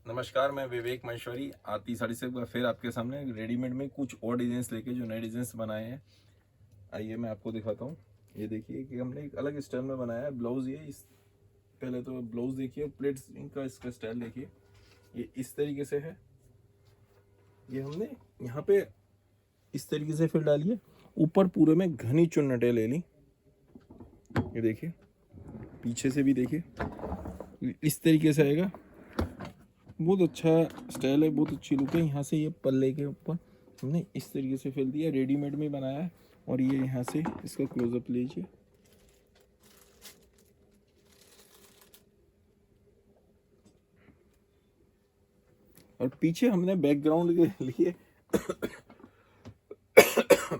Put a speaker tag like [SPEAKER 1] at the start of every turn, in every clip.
[SPEAKER 1] नमस्कार, मैं विवेक महेश्वरी आती साड़ी से एक बार फिर आपके सामने रेडीमेड में कुछ और डिजाइन लेके जो नए डिजाइन बनाए हैं। आइए मैं आपको दिखाता हूँ। ये देखिए कि हमने एक अलग स्टाइल में बनाया है ब्लाउज। ये इस पहले तो ब्लाउज देखिए, प्लेट्स का इसका स्टाइल देखिए, ये इस तरीके से है। ये हमने यहाँ पे इस तरीके से फिर डाली है, ऊपर पूरे में घनी चुन्नटें ले ली। ये देखिए, पीछे से भी देखिए इस तरीके से आएगा। बहुत अच्छा स्टाइल है, बहुत अच्छी लुक है। यहाँ से ये पल्ले के ऊपर हमने इस तरीके से फिल दिया, रेडीमेड में बनाया है। और ये यहाँ से इसका क्लोजअप लीजिए। और पीछे हमने बैकग्राउंड के लिए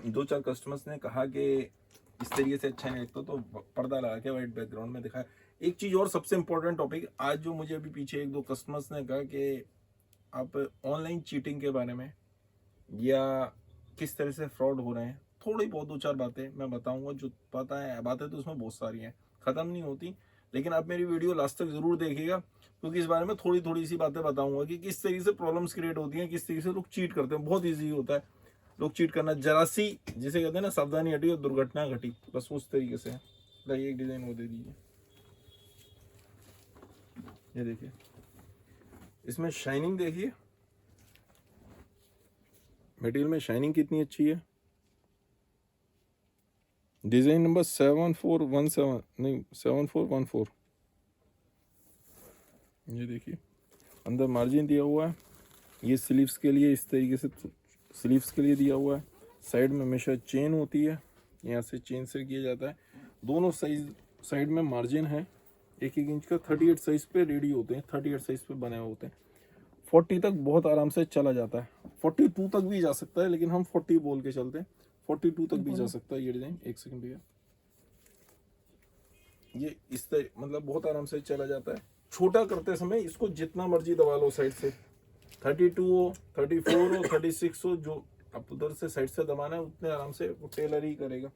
[SPEAKER 1] दो चार कस्टमर्स ने कहा कि इस तरीके से अच्छा नहीं लगता, तो पर्दा लगा के वाइट बैकग्राउंड में दिखाया। एक चीज़ और सबसे इम्पोर्टेंट टॉपिक आज जो मुझे अभी पीछे एक दो कस्टमर्स ने कहा कि आप ऑनलाइन चीटिंग के बारे में या किस तरह से फ्रॉड हो रहे हैं, थोड़ी बहुत दो चार बातें मैं बताऊंगा। जो पता है बातें तो उसमें बहुत सारी हैं, ख़त्म नहीं होती, लेकिन आप मेरी वीडियो लास्ट तक ज़रूर देखिएगा, क्योंकि इस बारे में थोड़ी थोड़ी सी बातें बताऊंगा कि किस तरीके से प्रॉब्लम्स क्रिएट होती हैं, किस तरीके से लोग चीट करते हैं। बहुत ईजी होता है लोग चीट करना, जरा सी जिसे कहते हैं ना सावधानी हटी और दुर्घटना घटी, बस उस तरीके से है। लाइए एक डिज़ाइन वो दे दीजिए। ये देखिए, इसमें शाइनिंग देखिए, मटेरियल में शाइनिंग कितनी अच्छी है। डिजाइन नंबर 7417, नहीं 7414। ये देखिए, अंदर मार्जिन दिया हुआ है। ये स्लीव्स के लिए इस तरीके से स्लीव्स के लिए दिया हुआ है। साइड में हमेशा चेन होती है, यहाँ से चेन से किया जाता है। दोनों साइड में मार्जिन है। 1-1 इंच का 38 साइज पे रेडी होते हैं, 38 साइज पे बने हुए होते हैं। 40 तक बहुत आराम से चला जाता है, 42 तक भी जा सकता है, लेकिन हम 40 बोल के चलते हैं। 42 तक भी जा सकता है ये डिज़ाइन। एक सेकंड भैया, ये इस तरह मतलब बहुत आराम से चला जाता है। छोटा करते समय इसको जितना मर्जी दबा लो साइड से, 32 हो, 34 हो, 36 हो, जो आप उधर से साइड से दबाना है उतने आराम से वो टेलर ही करेगा।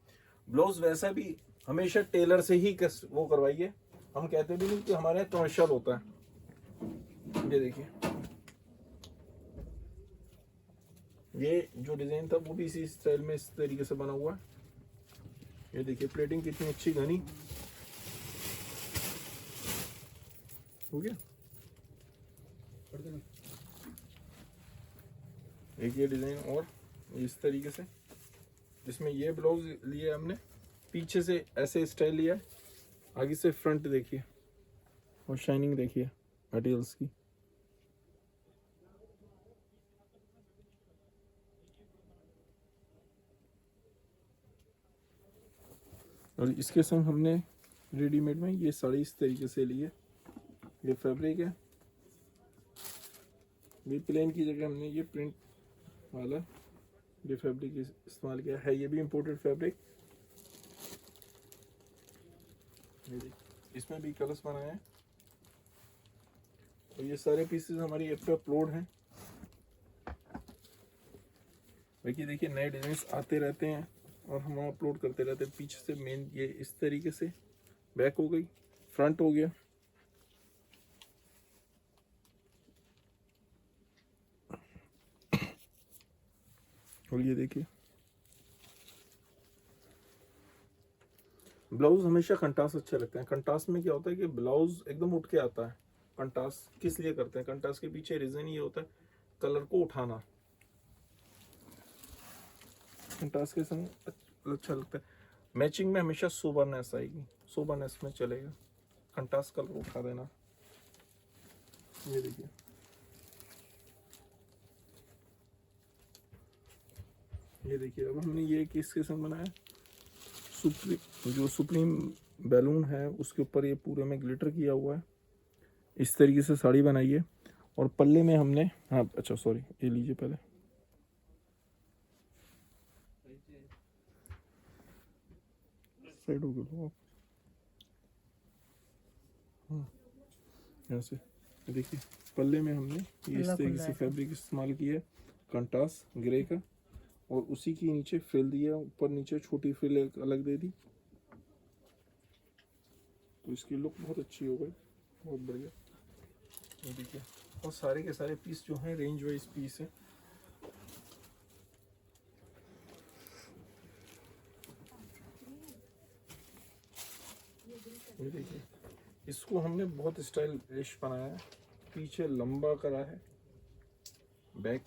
[SPEAKER 1] ब्लाउज वैसा भी हमेशा टेलर से ही वो करवाइए। हम कहते भी नहीं कि हमारे यहाँ कमर्शियल होता है। ये देखिए, ये जो डिजाइन था वो भी इसी स्टाइल में इस तरीके से बना हुआ है। ये देखिए, प्लेटिंग कितनी अच्छी घनी हो गया। एक ये डिजाइन और इस तरीके से, जिसमें ये ब्लाउज लिया हमने, पीछे से ऐसे स्टाइल लिया है, आगे से फ्रंट देखिए, और शाइनिंग देखिए मटेरियल्स की। और इसके संग हमने रेडीमेड में ये साड़ी इस तरीके से ली है। ये फैब्रिक है, ये प्लेन की जगह हमने ये प्रिंट वाला ये फैब्रिक इस्तेमाल किया है। ये भी इम्पोर्टेड फैब्रिक। इसमें भी कलर्स बनाए हैं, और ये सारे पीसेस हमारी ऐप पे अपलोड हैं। देखिए नए डिजाइन आते रहते हैं और हम अपलोड करते रहते हैं। पीछे से मेन ये इस तरीके से बैक हो गई, फ्रंट हो गया। और ये देखिए, ब्लाउज हमेशा कंट्रास्ट अच्छे लगते हैं। कंट्रास्ट में क्या होता है कि ब्लाउज एकदम उठ के आता है। कंट्रास्ट किस लिए करते हैं? कंट्रास्ट के पीछे रीजन ये होता है कलर को उठाना। कंट्रास्ट के संग अच्छा लगता है। मैचिंग में हमेशा सोबरनेस आएगी, सोबरनेस में चलेगा, कंट्रास्ट कलर उठा देना। ये देखिए, ये देखिए, अब हमने ये किसके संग बनाया, सुप्रीम बैलून है उसके ऊपर ये पूरे में ग्लिटर किया हुआ है। इस तरीके से साड़ी बनाई है। और पल्ले में हमने, हाँ अच्छा सॉरी, ये लीजिए पहले, साइड हो गया यहाँ से। देखिए, पल्ले में हमने ये इस तरीके से फैब्रिक इस्तेमाल किया है, कंट्रास्ट ग्रे का, और उसी की नीचे फ्रिल दिया, ऊपर नीचे छोटी फ्रिल एक अलग दे दी, तो इसकी लुक बहुत अच्छी हो गई, बहुत बढ़िया। ये देखिए, और सारे के सारे पीस जो हैं रेंज वाइज पीस है। ये देखिए, इसको हमने बहुत स्टाइलिश बनाया है, पीछे लंबा करा है, बैक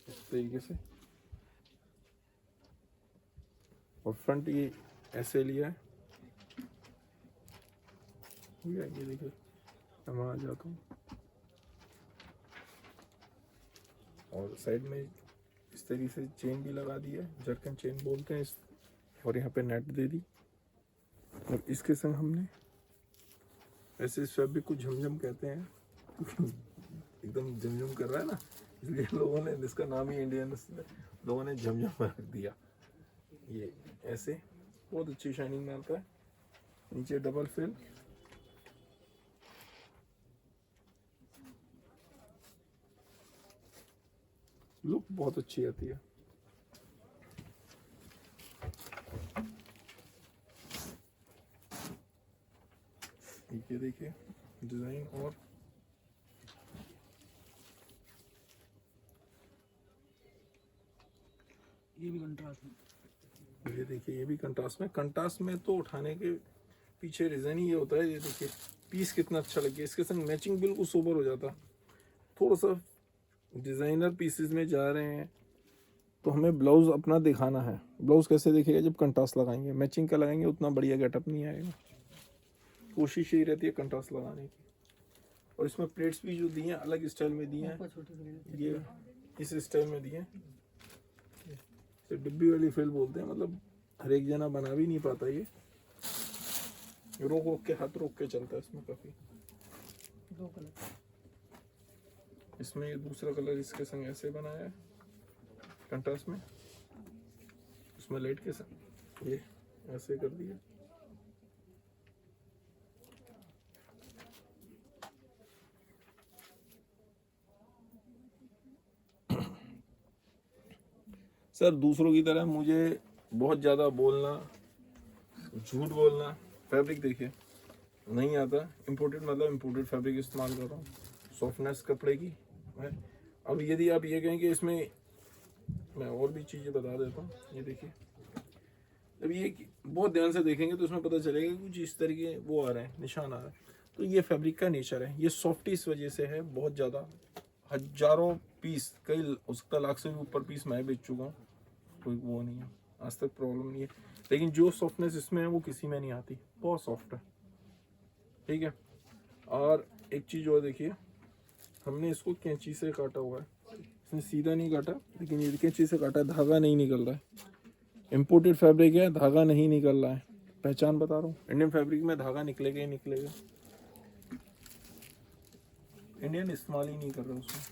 [SPEAKER 1] इस तरीके से, और फ्रंट ये ऐसे लिया है। ये देखिए, मैं वहाँ आ जाता हूँ, और साइड में इस तरीके से चेन भी लगा दी है, जर्कन चेन बोलते हैं इस, और यहाँ पे नेट दे दी। और इसके संग हमने ऐसे फैब्रिक को झमझम कहते हैं एकदम झमझम कर रहा है ना, इसलिए लोगों ने इसका नाम ही इंडियन लोगों ने झमझम रख दिया। ये ऐसे बहुत अच्छी शाइनिंग मारता है, नीचे डबल फिल, लुक बहुत अच्छी आती है। ये देखिए डिजाइन, और
[SPEAKER 2] ये भी कंट्रास्ट में,
[SPEAKER 1] ये देखिए ये भी कंट्रास्ट में। कंट्रास्ट में तो उठाने के पीछे रीजन ही ये होता है, ये देखिए पीस कितना अच्छा लगे, इसके संग मैचिंग बिल्कुल सोबर हो जाता। थोड़ा सा डिजाइनर पीसेस में जा रहे हैं तो हमें ब्लाउज अपना दिखाना है। ब्लाउज कैसे दिखेगा, जब कंट्रास्ट लगाएंगे, मैचिंग का लगाएंगे उतना बढ़िया गेटअप नहीं आएगा। कोशिश यही रहती है कंट्रास्ट लगाने की। और इसमें प्लेट्स भी जो दिए हैं अलग स्टाइल में दिए हैं, ये इस स्टाइल में दिए हैं, डिब्बी वाली फिल बोलते हैं, मतलब हर एक जना बना भी नहीं पाता। ये रोक रोक के, हाथ रोक के चलता है इसमें काफी।
[SPEAKER 2] दो कलर,
[SPEAKER 1] इसमें ये दूसरा कलर इसके संग ऐसे बनाया है कंट्रास्ट में, इसमें लाइट के संग ये ऐसे कर दिया। सर दूसरों की तरह मुझे बहुत ज़्यादा बोलना, झूठ बोलना, फैब्रिक देखिए नहीं आता। इम्पोर्टेड मतलब इम्पोर्टेड फैब्रिक इस्तेमाल कर रहा हूँ, सॉफ्टनेस कपड़े की है। अब यदि आप ये कहें कि इसमें मैं और भी चीज़ें बता देता हूँ, ये देखिए, अब ये बहुत ध्यान से देखेंगे तो इसमें पता चलेगा कि कुछ इस तरीके वो आ रहे हैं, निशान आ रहे हैं, तो ये फैब्रिक का नेचर है। ये सॉफ्टी इस वजह से है, बहुत ज़्यादा हजारों पीस, कई हो सकता है लाख से भी ऊपर पीस मैं बेच चुका हूँ, कोई वो नहीं है, आज तक प्रॉब्लम नहीं है। लेकिन जो सॉफ्टनेस इसमें है वो किसी में नहीं आती, बहुत सॉफ्ट है, ठीक है। और एक चीज़ और देखिए, हमने इसको कैंची से काटा हुआ है, इसने सीधा नहीं काटा, लेकिन ये कैंची से काटा, धागा नहीं निकल रहा है। इम्पोर्टेड फैब्रिक है, धागा नहीं निकल रहा है, पहचान बता रहा हूँ। इंडियन फैब्रिक में धागा निकलेगा ही निकलेगा, इंडियन इस्तेमाल ही नहीं कर रहा उसमें,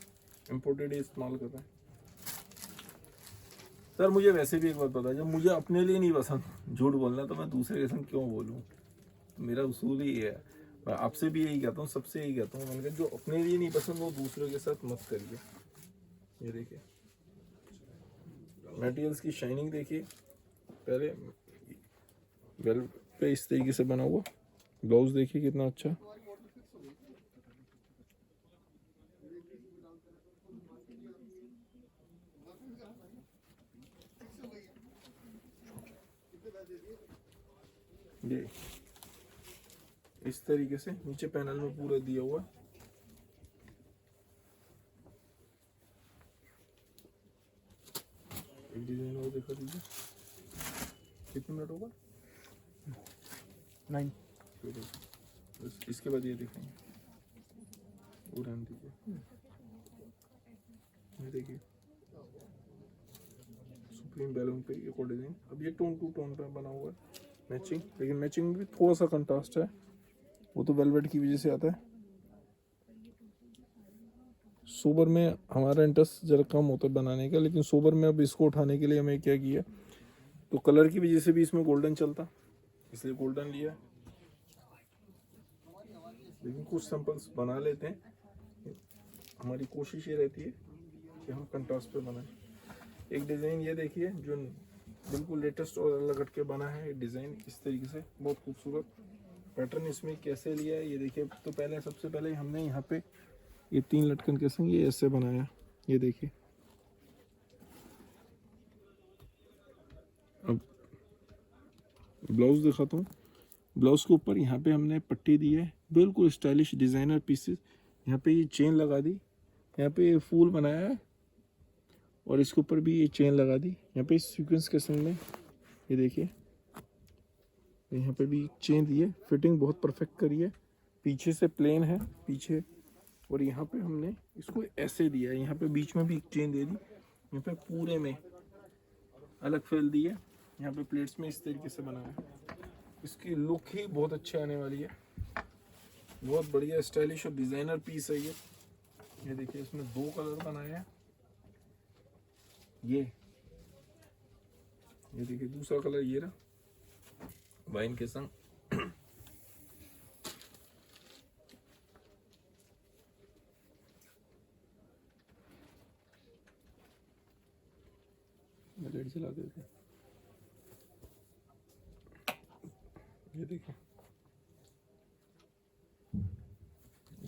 [SPEAKER 1] इम्पोर्टेड ही इस्तेमाल कर रहा है। सर मुझे वैसे भी एक बात पता है, जब मुझे अपने लिए नहीं पसंद झूठ बोलना तो मैं दूसरे के संग क्यों बोलूँ, मेरा उसूल ही है। मैं आपसे भी यही कहता हूँ, सबसे यही कहता हूँ, मैंने कहा जो अपने लिए नहीं पसंद वो दूसरों के साथ मत करिए। ये देखिए मटेरियल्स की शाइनिंग देखिए, पहले वेल पे इस तरीके से बना हुआ, ब्लाउज देखिए कितना अच्छा, ये इस तरीके से नीचे पैनल में पूरा दिया हुआ। एक डिजाइन और दिखा दीजिए, कितने मिनट होगा,
[SPEAKER 2] 9।
[SPEAKER 1] इसके बाद ये दिखाएंगे, वो रहने दीजिए। ये देखिए सुप्रीम बैलून पे एक और डिजाइन, अब ये टोन टू टोन पे बना हुआ है मैचिंग, लेकिन मैचिंग भी थोड़ा सा कंट्रास्ट है, वो तो वेलवेट की वजह से आता है। सोबर में हमारा इंटरेस्ट जरा कम होता है बनाने का, लेकिन सोबर में अब इसको उठाने के लिए हमें क्या किया, तो कलर की वजह से भी इसमें गोल्डन चलता, इसलिए गोल्डन लिया। लेकिन कुछ सैंपल्स बना लेते हैं, हमारी कोशिश ये रहती है कि हम कंट्रास्ट पे बनाएं। एक डिज़ाइन ये देखिए जो बिल्कुल लेटेस्ट और अलग हट के बना है, डिज़ाइन इस तरीके से बहुत खूबसूरत पैटर्न इसमें कैसे लिया है ये देखिए। तो पहले सबसे पहले हमने यहाँ पे ये 3 लटकन के संग ये ऐसे बनाया, ये देखिए। अब ब्लाउज दिखाता हूँ। ब्लाउज के ऊपर यहाँ पे हमने पट्टी दी है, बिल्कुल स्टाइलिश डिज़ाइनर पीसेस। यहाँ पे ये चेन लगा दी, यहाँ पे ये फूल बनाया है और इसके ऊपर भी ये चेन लगा दी। यहाँ पे सीक्वेंस के संग में ये देखिए, यहाँ पे भी चेन दी है। फिटिंग बहुत परफेक्ट करी है। पीछे से प्लेन है पीछे, और यहाँ पे हमने इसको ऐसे दिया है। यहाँ पे बीच में भी एक चेन दे दी, यहाँ पे पूरे में अलग फैल दी है। यहाँ पे प्लेट्स में इस तरीके से बनाया है। इसकी लुक ही बहुत अच्छी आने वाली है। बहुत बढ़िया स्टाइलिश और डिज़ाइनर पीस है ये देखिए, इसमें 2 कलर बनाए हैं। ये देखिए, दूसरा कलर ये रहा वाइन के संग। लाइट जला देते हैं। ये देखिए,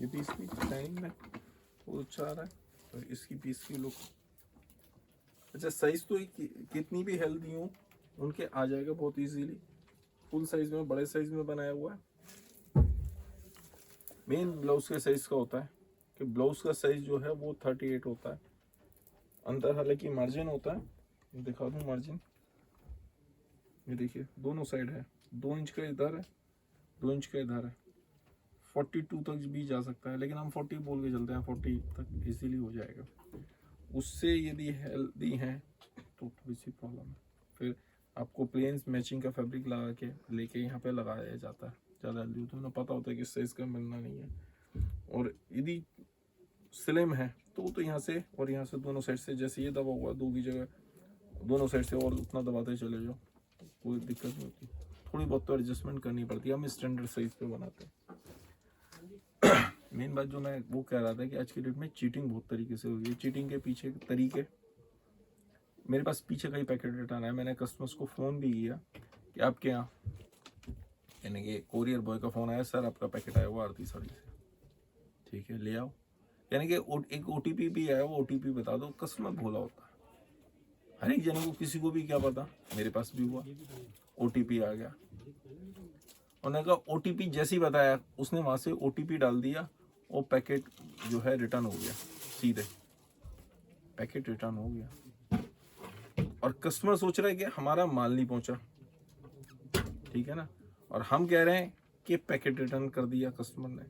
[SPEAKER 1] ये पीस की डिजाइन में बहुत अच्छा आ रहा है और इसकी पीस की लुक। अच्छा, साइज तो कितनी भी हेल्दी हो उनके आ जाएगा बहुत इजीली। फुल साइज में, बड़े साइज में बनाया हुआ है। मेन ब्लाउज के साइज का होता है कि ब्लाउज का साइज जो है वो 38 होता है। अंदर हालांकि मार्जिन होता है, दिखा दूं मार्जिन। ये देखिए, दोनों साइड है, 2 इंच का इधर है, 2 इंच का इधर है। 42 तक भी जा सकता है, लेकिन हम 40 बोल के चलते हैं, 40 तक इजीली हो जाएगा। उससे यदि हेल्दी हैं तो थोड़ी सी प्रॉब्लम है, फिर आपको प्लेन मैचिंग का फैब्रिक लगा के लेके यहाँ पे लगाया जाता है। ज़्यादा हेल्दी तो उन्हें पता होता है कि इस साइज़ का मिलना नहीं है। और यदि स्लिम है तो यहाँ से और यहाँ से दोनों साइड से, जैसे ये दबा हुआ 2 की जगह दोनों साइड से और उतना दबाते चले जाओ, कोई दिक्कत नहीं होती। थोड़ी बहुत तो एडजस्टमेंट करनी पड़ती है, हम स्टैंडर्ड साइज पे बनाते हैं। मेन बात जो मैं वो कह रहा था कि आज की डेट में चीटिंग बहुत तरीके से हो गई है। चीटिंग के पीछे तरीके, मेरे पास पीछे कई पैकेट रिटर्न है। मैंने कस्टमर्स को फ़ोन भी किया कि आपके यहाँ, यानी कि कोरियर बॉय का फ़ोन आया, सर आपका पैकेट आया हुआ आरती साड़ी से, ठीक है ले आओ। यानी कि एक OTP भी आया, वो OTP बता दो। कस्टमर भोला होता है, हर एक जने को, किसी को भी क्या पता। मेरे पास भी हुआ, OTP आ गया। उन्होंने कहा OTP जैसे ही बताया, उसने वहाँ से OTP डाल दिया और पैकेट जो है रिटर्न हो गया, सीधे पैकेट रिटर्न हो गया। और कस्टमर सोच रहा है कि हमारा माल नहीं पहुंचा, ठीक है ना, और हम कह रहे हैं कि पैकेट रिटर्न कर दिया कस्टमर ने।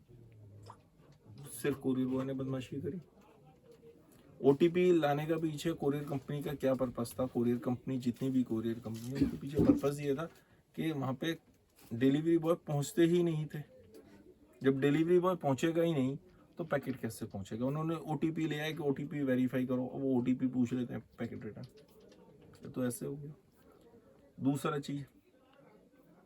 [SPEAKER 1] सिर्फ कोरियर बॉय ने बदमाशी करी। OTP लाने का पीछे कोरियर कंपनी का क्या पर्पस था? कोरियर कंपनी, जितनी भी कोरियर कंपनी है, उनके पीछे पर्पस ये था कि वहाँ पे डिलीवरी बॉय पहुँचते ही नहीं थे। जब डिलीवरी बॉय पहुँचेगा ही नहीं तो पैकेट कैसे पहुँचेगा? उन्होंने OTP ले आया कि OTP वेरीफाई करो, और वो OTP पूछ लेते हैं पैकेट रिटर्न। तो ऐसे हो गया। दूसरा चीज़,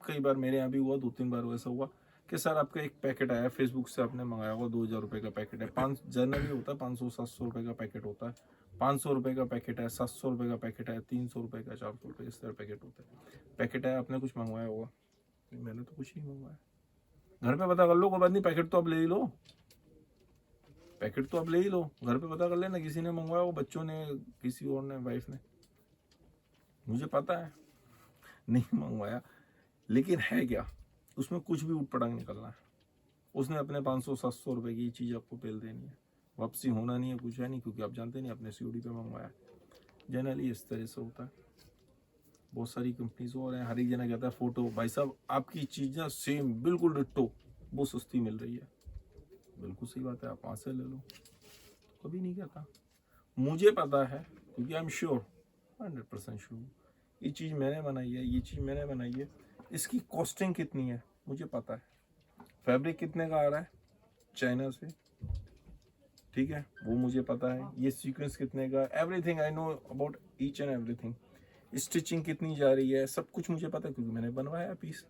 [SPEAKER 1] कई बार मेरे यहाँ भी हुआ, 2-3 बार ऐसा हुआ कि सर आपका एक पैकेट आया फेसबुक से, आपने मंगाया हुआ 2000 रुपये का पैकेट है। 5 जनरली होता है 500-700 रुपये का पैकेट होता है। 500 रुपये का पैकेट है, 700 रुपये का पैकेट है, 300 रुपये का, 400 रुपये, इस तरह पैकेट होता है। पैकेट है, आपने कुछ मंगवाया होगा। मैंने तो कुछ नहीं मंगवाया। घर पे पता कर लो, कोई बात नहीं, पैकेट तो आप ले ही लो, पैकेट तो आप ले ही लो। घर पे पता कर लेना किसी ने मंगवाया हो, बच्चों ने, किसी और ने, वाइफ ने। मुझे पता है नहीं मंगवाया, लेकिन है क्या, उसमें कुछ भी उठपटांग निकलना है। उसने अपने 500-700 रुपये की चीज़ आपको पेल देनी है, वापसी होना नहीं है, कुछ है नहीं, क्योंकि आप जानते नहीं अपने COD पे मंगवाया। जनरली इस तरह से होता है। बहुत सारी कंपनीज और हैं, हर एक जना कहता है फ़ोटो, भाई साहब आपकी चीज़ें सेम बिल्कुल डिट्टो, वो सस्ती मिल रही है। बिल्कुल सही बात है, आप वहाँ से ले लो। कभी नहीं कहता, मुझे पता है, क्योंकि आई एम श्योर, 100% श्योर, ये चीज़ मैंने बनाई है, ये चीज़ मैंने बनाई है। इसकी कॉस्टिंग कितनी है मुझे पता है। फैब्रिक कितने का आ रहा है चाइना से, ठीक है, वो मुझे पता है। ये सीक्वेंस कितने का, everything I know about each and everything. Stitching कितनी जा रही है, सब कुछ मुझे पता है, क्योंकि मैंने बनवाया पीस।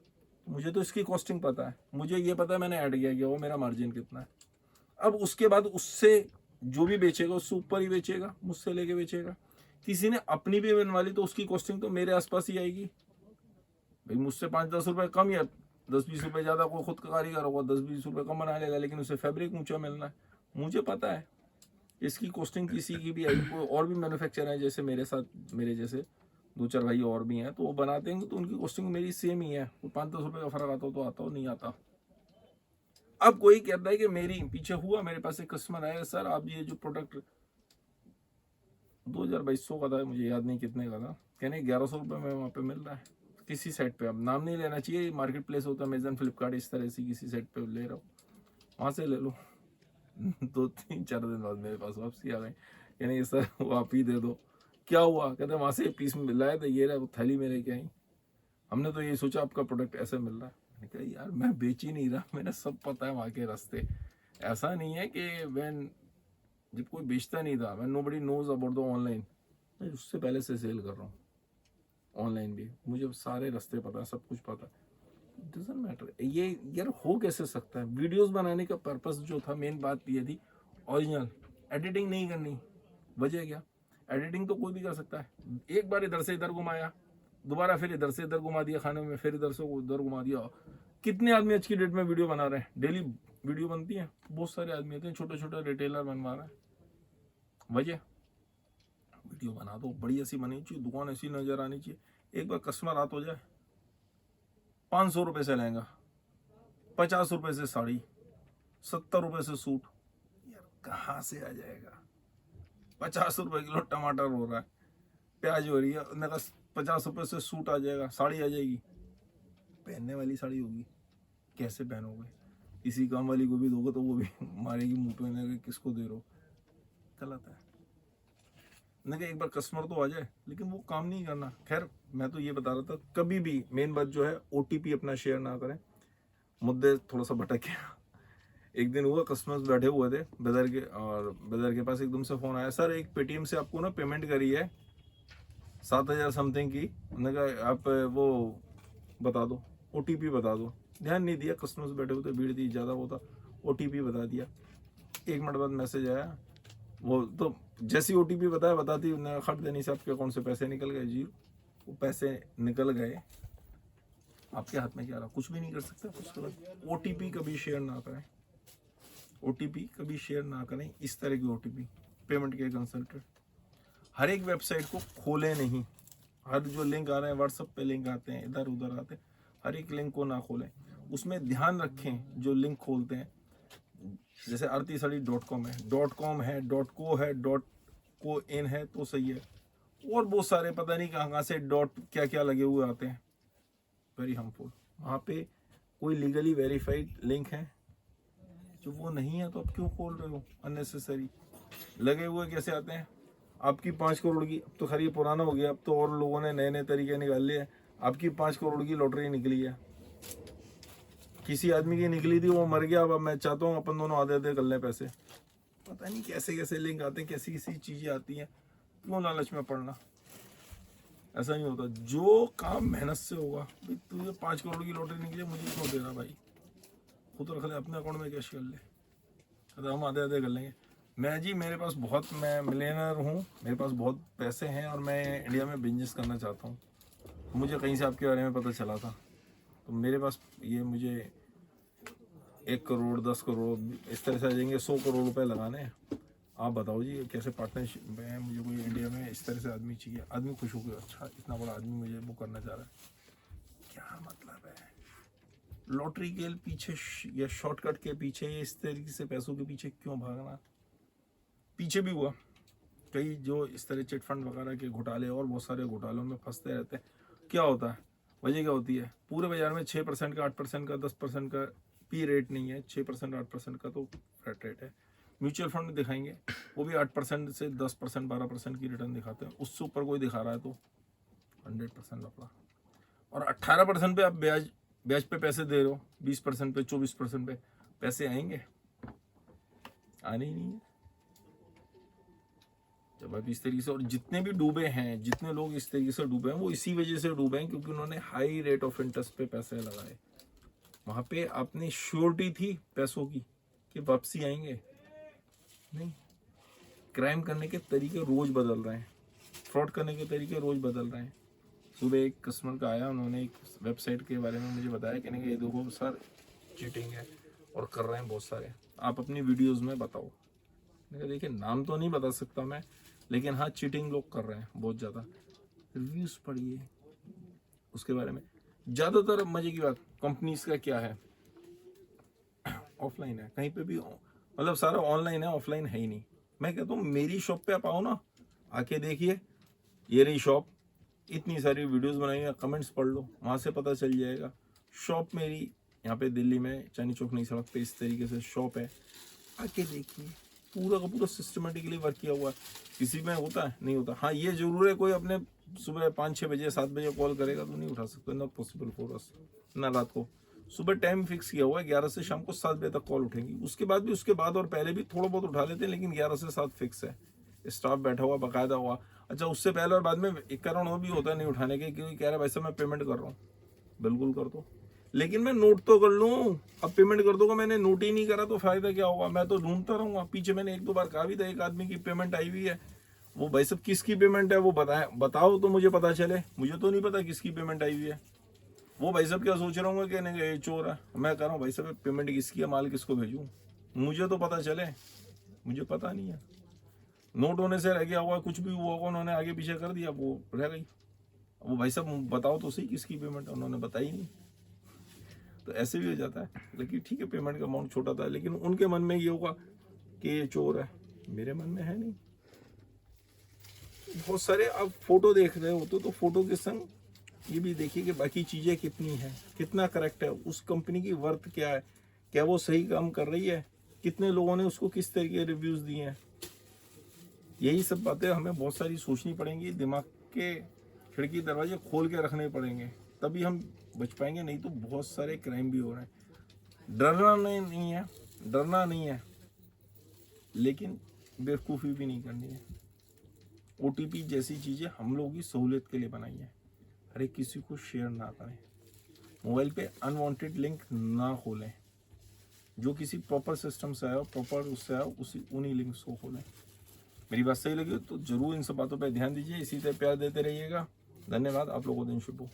[SPEAKER 1] मुझे तो इसकी कॉस्टिंग पता है, मुझे ये पता है मैंने ऐड किया वो मेरा मार्जिन कितना है। अब उसके बाद उससे जो भी बेचेगा उससे ऊपर ही बेचेगा, मुझसे लेके बेचेगा। किसी ने अपनी भी बनवा ली तो उसकी कॉस्टिंग तो मेरे आसपास ही आएगी। भाई मुझसे 5-10 रुपये कम या 10-20 रुपये ज़्यादा, कोई खुद का कारीगर होगा 10-20 रुपये कम बना लेगा, लेकिन उसे फैब्रिक ऊंचा मिलना है, मुझे पता है इसकी कॉस्टिंग किसी की भी आई, कोई और भी मैन्युफैक्चर है जैसे मेरे साथ, मेरे जैसे 2-4 भाई और भी हैं, तो वो बनाते हैं तो उनकी कॉस्टिंग मेरी सेम ही है। वो 5-10 रुपये का फर्क आता हो तो आता हो, नहीं आता। अब कोई कहता है कि मेरी पीछे हुआ, मेरे पास एक कस्टमर आया, सर आप ये जो प्रोडक्ट 2200 का था, मुझे याद नहीं कितने का था, कहने 1100 रुपये में वहाँ पे मिल रहा है किसी साइट पे। अब नाम नहीं लेना चाहिए, मार्केट प्लेस होता है, अमेजन, फ्लिपकार्ट, इस तरह से किसी साइट पे ले रहा हूँ, वहाँ से ले लो। 2-3-4 दिन बाद मेरे पास वापसी आ गई, यानी सर वो आप ही दे दो। क्या हुआ, कहते वहाँ से पीस में लाए थे, ये रहा, वो थैली में लेके आई। हमने तो ये सोचा आपका प्रोडक्ट ऐसे मिल रहा है। मैंने कहा यार मैं बेच ही नहीं रहा, मैंने सब पता है वहाँ के रास्ते। ऐसा नहीं है कि वैन जब कोई बेचता नहीं था, मैं nobody knows about the online, मैं उससे पहले से सेल कर रहा हूँ ऑनलाइन भी, मुझे सारे रास्ते पता है, सब कुछ पता है। डजंट मैटर ये यार हो कैसे सकता है। वीडियोस बनाने का पर्पस जो था, मेन बात ये थी ओरिजिनल, एडिटिंग नहीं करनी। वजह क्या, एडिटिंग तो कोई भी कर सकता है। एक बार इधर से इधर घुमाया, दोबारा फिर इधर से इधर घुमा दिया खाने में, फिर इधर से उधर घुमा दिया। कितने आदमी आज की डेट में वीडियो बना रहे हैं, डेली वीडियो बनती है, बहुत सारे आदमी होते हैं, छोटे छोटे रिटेलर बनवा रहे हैं। वजह, वीडियो बना दो, बढ़िया सी बनी चाहिए, दुकान ऐसी नजर आनी चाहिए। एक बार कस्टमर आ तो जाए, 500 रुपये से लहंगा, 50 रुपये से साड़ी, 70 रुपये से सूट, यार कहाँ से आ जाएगा। 50 रुपये किलो टमाटर हो रहा है, प्याज हो रही है, उन्होंने कहा 50 रुपये से सूट आ जाएगा, साड़ी आ जाएगी। पहनने वाली साड़ी होगी, कैसे पहनोगे। किसी काम वाली को भी दोगे तो वो भी मारेगी मुंह पे, किसको दे रहे हो, गलत है। नहीं, एक बार कस्टमर तो आ जाए, लेकिन वो काम नहीं करना। खैर मैं तो ये बता रहा था, कभी भी मेन बात जो है OTP अपना शेयर ना करें। मुद्दे थोड़ा सा भटक गया। एक दिन हुआ, कस्टमर्स बैठे हुए थे बदर के, और बदर के पास एकदम से फ़ोन आया, सर एक पेटीएम से आपको ना पेमेंट करी है 7,000 समथिंग की। उन्होंने कहा आप वो बता दो, OTP बता दो। ध्यान नहीं दिया, कस्टमर्स बैठे हुए थे, भीड़ थी ज़्यादा, वो था, OTP बता दिया। 1 मिनट बाद मैसेज आया, वो तो जैसी OTP बताया बताती खट देने से आपके अकाउंट से पैसे निकल गए जी। वो पैसे निकल गए, आपके हाथ में क्या रहा, कुछ भी नहीं कर सकता। उसके बाद OTP कभी शेयर ना करें, OTP कभी शेयर ना करें। इस तरह की OTP पेमेंट के कंसल्टेंट, हर एक वेबसाइट को खोलें नहीं। हर जो लिंक आ रहे हैं, व्हाट्सएप पे लिंक आते हैं, इधर उधर आते हैं, हर एक लिंक को ना खोलें। उसमें ध्यान रखें जो लिंक खोलते हैं, जैसे artisari.com है, .com है, .co है, .co.in है तो सही है, और बहुत सारे पता नहीं कहाँ से डॉट क्या क्या लगे हुए आते हैं, वेरी हार्मफुल। वहाँ पे कोई लीगली वेरीफाइड लिंक है, जो वो नहीं है तो आप क्यों खोल रहे हो अननेसेसरी। लगे हुए कैसे आते हैं, आपकी 5 करोड़ की, अब तो खैर ये पुराना हो गया, अब तो और लोगों ने नए नए तरीके निकाल लिए। आपकी 5 करोड़ की लॉटरी निकली है, किसी आदमी की निकली थी, वो मर गया, अब मैं चाहता हूँ अपन दोनों आधे आधे कर लें पैसे। पता नहीं कैसे कैसे लिंक आते हैं, कैसी कैसी चीज़ें आती हैं, क्यों लालच में पड़ना। ऐसा नहीं होता, जो काम मेहनत से होगा। भाई तुझे 5 करोड़ की लॉटरी निकली, मुझे क्यों दे रहा भाई, खुद रख ले अपने अकाउंट में, कैश कर ले, तो हम आधे आधे कर लेंगे। मैं जी, मेरे पास बहुत, मैं मिलियनर हूँ, मेरे पास बहुत पैसे हैं, और मैं इंडिया में बिजनेस करना चाहता हूँ। मुझे कहीं से आपके बारे में पता चला था, तो मेरे पास ये, मुझे 1 करोड़ 10 करोड़ इस तरह से आ जाएंगे, 100 करोड़ रुपए लगाने हैं। आप बताओ जी कैसे पार्टनरशिप में, मुझे कोई इंडिया में इस तरह से आदमी चाहिए, आदमी खुश हो गया, अच्छा इतना बड़ा आदमी मुझे वो करना चाह रहा है, क्या मतलब है। लॉटरी के पीछे या शॉर्टकट के पीछे, इस तरीके से पैसों के पीछे क्यों भागना। पीछे भी हुआ कई जो इस तरह चिट फंड वगैरह के घोटाले, और बहुत सारे घोटालों में फंसते रहते हैं। क्या होता है, वजह क्या होती है, पूरे बाजार में 6% का, 8% का, 10% का पी रेट नहीं है, 6% 8% का तो फ्लैट रेट है। म्यूचुअल फंड में दिखाएंगे, वो भी 8% से 10% 12% की रिटर्न दिखाते हैं, उससे ऊपर कोई दिखा रहा है तो 100% लफड़ा। और 18% पे आप ब्याज पे पैसे दे रहे हो, 20% पे, 24% पे पैसे आएंगे, आने ही नहीं है जब आप इस तरीके से। और जितने भी डूबे हैं, जितने लोग इस तरीके से डूबे हैं, वो इसी वजह से डूबे हैं क्योंकि उन्होंने हाई रेट ऑफ इंटरेस्ट पे पैसे लगाए। वहां पे अपनी श्योरिटी थी पैसों की कि वापसी आएंगे, नहीं। क्राइम करने के तरीके रोज बदल रहे हैं, फ्रॉड करने के तरीके रोज बदल रहे हैं। सुबह एक कस्टमर का आया, उन्होंने एक वेबसाइट के बारे में मुझे बताया, कहने ये देखो सर चीटिंग है और कर रहे हैं बहुत सारे, आप अपनी वीडियोस में बताओ। मैंने कहा देखिए नाम तो नहीं बता सकता मैं, लेकिन हाँ चीटिंग लोग कर रहे हैं बहुत ज़्यादा। रिव्यूज़ पढ़िए उसके बारे में। ज़्यादातर मजे की बात कंपनीज का क्या है, ऑफलाइन है, कहीं पे भी मतलब सारा ऑनलाइन है, ऑफलाइन है ही नहीं। मैं कहता हूँ मेरी शॉप पे आप आओ ना, आके देखिए, ये रही शॉप, इतनी सारी वीडियोस बनाई है, कमेंट्स पढ़ लो, वहाँ से पता चल जाएगा। शॉप मेरी यहाँ पे दिल्ली में चांदनी चौक नई सड़क पे इस तरीके से शॉप है, आके देखिए, पूरा का पूरा सिस्टमेटिकली वर्क किया हुआ है। किसी में होता है नहीं होता, हाँ ये जरूर है कोई अपने सुबह 5-6 बजे 7 बजे कॉल करेगा तो नहीं उठा सकते, नॉट पॉसिबल फॉर अस। ना रात को, सुबह टाइम फिक्स किया हुआ है 11 से शाम को 7 बजे तक कॉल उठेंगी, उसके बाद भी, उसके बाद और पहले भी थोड़ा बहुत उठा लेते हैं, लेकिन 11 से 7 फिक्स है, स्टाफ बैठा हुआ बाकायदा हुआ। अच्छा उससे पहले और बाद में एक कारण वो भी होता है नहीं उठाने के, क्योंकि कह रहा है भाई साहब मैं पेमेंट कर रहा हूँ, बिल्कुल कर दो, लेकिन मैं नोट तो कर लूँ। अब पेमेंट कर दूंगा, मैंने नोट ही नहीं करा तो फायदा क्या होगा, मैं तो ढूंढता रहूंगा। पीछे मैंने 1-2 बार कहा भी था, एक आदमी की पेमेंट आई हुई है, वो भाई साहब किसकी पेमेंट है वो बताओ तो मुझे पता चले, मुझे तो नहीं पता किसकी पेमेंट आई हुई है। वो भाई साहब क्या सोच रहा हूँ कि नहीं ये चोर है, मैं कह रहा हूँ भाई साहब पेमेंट किसकी है, माल किसको भेजूँ, मुझे तो पता चले, मुझे पता नहीं है। नोट होने से रह गया हुआ, कुछ भी हुआ होगा, उन्होंने आगे पीछे कर दिया, वो रह गई। वो भाई साहब बताओ तो सही किसकी पेमेंट है, उन्होंने बताई नहीं। तो ऐसे भी हो जाता है, लेकिन ठीक है पेमेंट का अमाउंट छोटा था, लेकिन उनके मन में ये होगा कि ये चोर है, मेरे मन में है नहीं। बहुत सारे आप फोटो देख रहे हो तो फोटो के संग ये भी देखिए कि बाकी चीजें कितनी है, कितना करेक्ट है, उस कंपनी की वर्थ क्या है, क्या वो सही काम कर रही है, कितने लोगों ने उसको किस तरीके रिव्यूज दिए हैं। यही सब बातें हमें बहुत सारी सोचनी पड़ेंगी, दिमाग के खिड़की दरवाजे खोल के रखने पड़ेंगे, तभी हम बच पाएंगे, नहीं तो बहुत सारे क्राइम भी हो रहे हैं। डरना नहीं है, डरना नहीं है, लेकिन बेवकूफ़ी भी नहीं करनी है। OTP जैसी चीज़ें हम लोगों की सहूलियत के लिए बनाई है, हर एक किसी को शेयर ना करें, मोबाइल पे अनवांटेड लिंक ना खोलें, जो किसी प्रॉपर सिस्टम से आया हो, प्रॉपर उससे आया हो, उन्हीं लिंक्स को खोलें। मेरी बात सही लगी तो जरूर इन सब बातों पर ध्यान दीजिए, इसी तरह प्यार देते रहिएगा। धन्यवाद, आप लोगों को दिन शुभ हो।